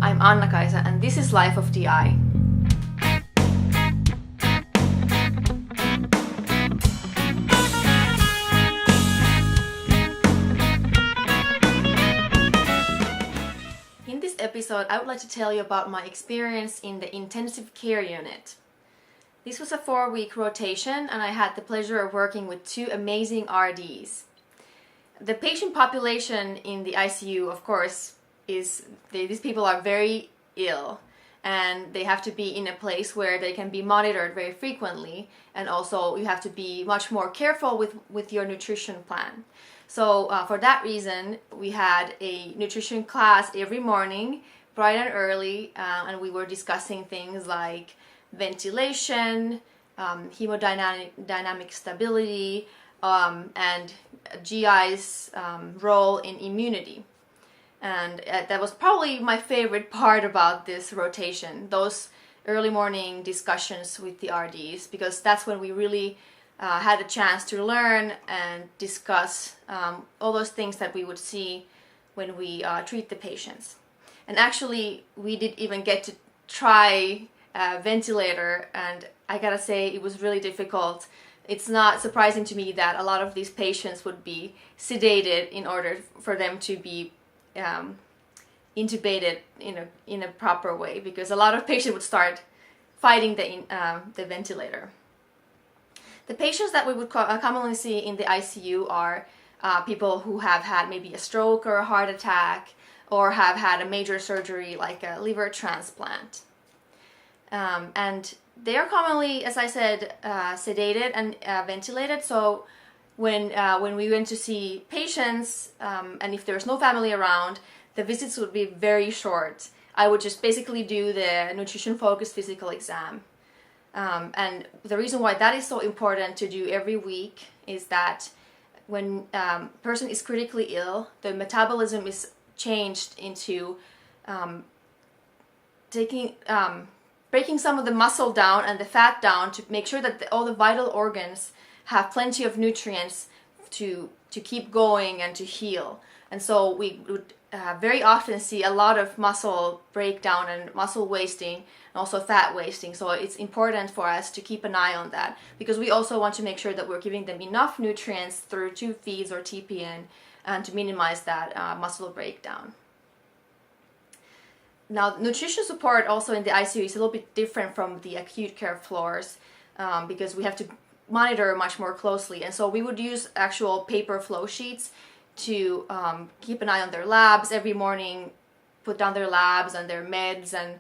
I'm Anna-Kaisa and this is Life of DI. In this episode, I would like to tell you about my experience in the intensive care unit. This was a 4-week rotation and I had the pleasure of working with 2 amazing RDs. The patient population in the ICU, of course, these people are very ill and they have to be in a place where they can be monitored very frequently, and also you have to be much more careful with your nutrition plan. So for that reason, we had a nutrition class every morning, bright and early, and we were discussing things like ventilation, hemodynamic stability, and GI's role in immunity. And that was probably my favorite part about this rotation, those early morning discussions with the RDs, because that's when we really had a chance to learn and discuss all those things that we would see when we treat the patients. And actually, we did even get to try a ventilator, and I gotta say it was really difficult. It's not surprising to me that a lot of these patients would be sedated in order for them to be intubated in a proper way, because a lot of patients would start fighting the ventilator. The patients that we would commonly see in the ICU are people who have had maybe a stroke or a heart attack, or have had a major surgery like a liver transplant. And they are commonly, as I said, sedated and ventilated. So when we went to see patients, and if there's no family around, the visits would be very short. I would just basically do the nutrition-focused physical exam. And the reason why that is so important to do every week is that when a person is critically ill, the metabolism is changed into breaking some of the muscle down and the fat down to make sure that all the vital organs have plenty of nutrients to keep going and to heal. And so we would very often see a lot of muscle breakdown and muscle wasting, and also fat wasting. So it's important for us to keep an eye on that, because we also want to make sure that we're giving them enough nutrients through tube feeds or TPN, and to minimize that muscle breakdown. Now, nutrition support also in the ICU is a little bit different from the acute care floors, because we have to monitor much more closely. And so we would use actual paper flow sheets to keep an eye on their labs every morning, put down their labs and their meds and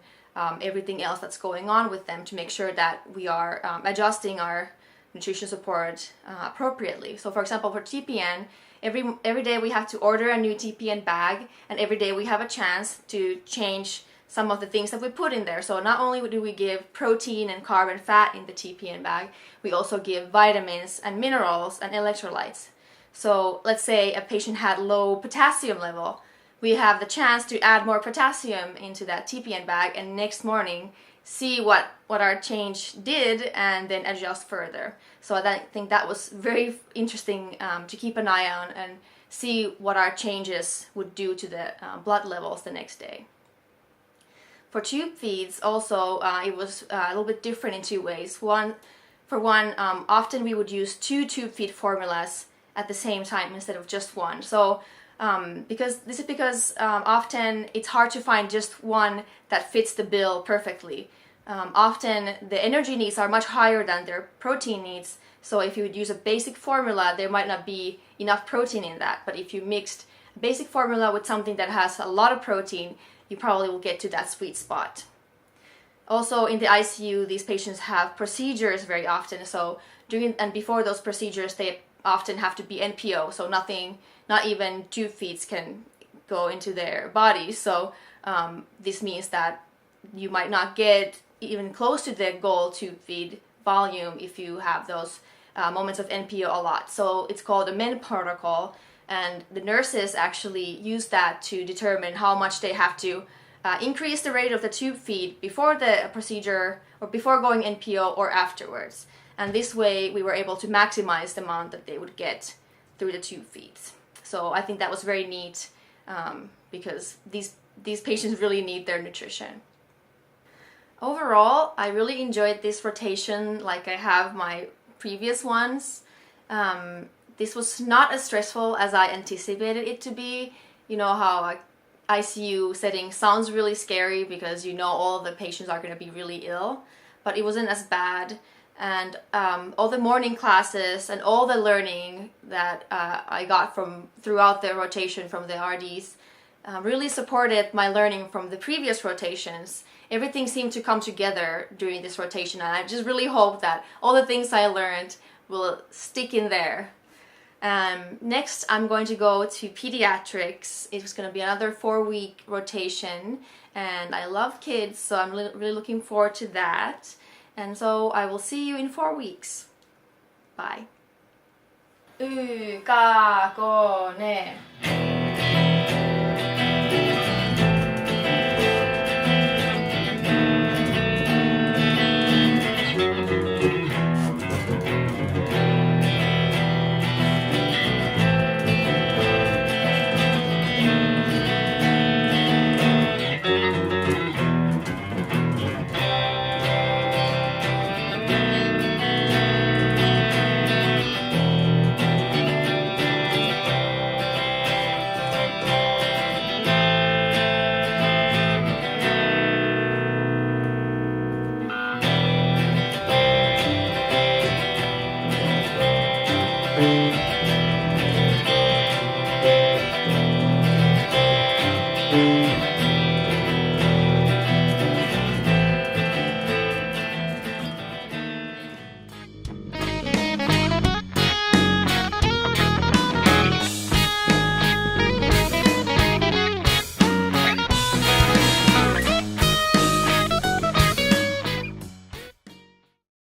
everything else that's going on with them, to make sure that we are adjusting our nutrition support appropriately. So for example, for TPN, every day we have to order a new TPN bag, and every day we have a chance to change some of the things that we put in there. So not only do we give protein and carb and fat in the TPN bag, we also give vitamins and minerals and electrolytes. So let's say a patient had low potassium level, we have the chance to add more potassium into that TPN bag, and next morning see what our change did and then adjust further. So I think that was very interesting to keep an eye on and see what our changes would do to the blood levels the next day. For tube feeds also, it was a little bit different in 2 ways. Often we would use 2 tube feed formulas at the same time instead of just one. So because often it's hard to find just one that fits the bill perfectly. Often the energy needs are much higher than their protein needs. So if you would use a basic formula, there might not be enough protein in that. But if you mixed a basic formula with something that has a lot of protein, you probably will get to that sweet spot. Also in the ICU, these patients have procedures very often. So during and before those procedures, they often have to be NPO. So not even tube feeds can go into their bodies. So this means that you might not get even close to the goal tube feed volume if you have those moments of NPO a lot. So it's called a MEN protocol, and the nurses actually use that to determine how much they have to increase the rate of the tube feed before the procedure, or before going NPO, or afterwards. And this way we were able to maximize the amount that they would get through the tube feeds. So I think that was very neat, because these these patients really need their nutrition. Overall, I really enjoyed this rotation like I have my previous ones. This was not as stressful as I anticipated it to be. You know how a ICU setting sounds really scary because you know all the patients are going to be really ill, but it wasn't as bad. And all the morning classes and all the learning that I got from throughout the rotation from the RDs really supported my learning from the previous rotations. Everything seemed to come together during this rotation, and I just really hope that all the things I learned will stick in there. Next, I'm going to go to pediatrics. It's going to be another 4-week rotation, and I love kids, so I'm really looking forward to that. And so I will see you in 4 weeks. Bye. うかこね